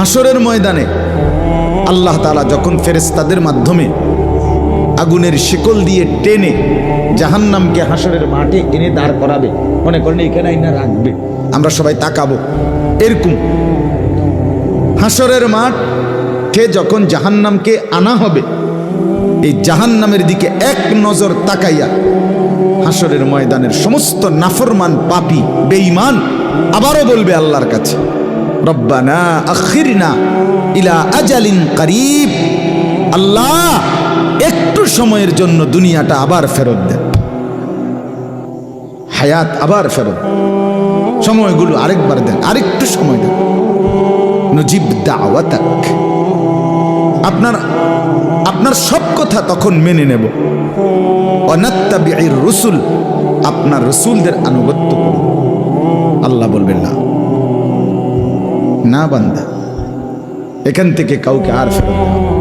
হাসরের ময়দানে আল্লাহ তাআলা যখন ফেরেশতাদের মাধ্যমে আগুনের শিকল দিয়ে টেনে জাহান্নামকে হাসরের মাঠে এনে দাঁড় করাবে, মনে করেন এখানে আইনা রাখবে, আমরা সবাই তাকাবো, এরকম হাসরের মাঠে যখন জাহান্নামকে আনা হবে, এই জাহান্নামের দিকে এক নজর তাকাইয়া হাসরের ময়দানের সমস্ত নাফরমান পাপী বেঈমান আবারও বলবে আল্লাহর কাছে, রব্বানা আখিরনা ইলা আজালিন করিব, আল্লাহ একটু সময়ের জন্য দুনিয়াটা আবার ফেরত দেন, হায়াত আবার ফেরত, সময়গুলো আরেকবার দেন, আরেকটু সময় দেন, নজিব দাওয়াতাক, আপনার সব কথা তখন মেনে নেব, ওয়ানাত্তাবিউর রুসুল, আপনার রসুলদের আনুগত্য করব। আল্লাহ বলবেন না, না বান্দা, এখান থেকে কাউকে আর ফেরত দেওয়া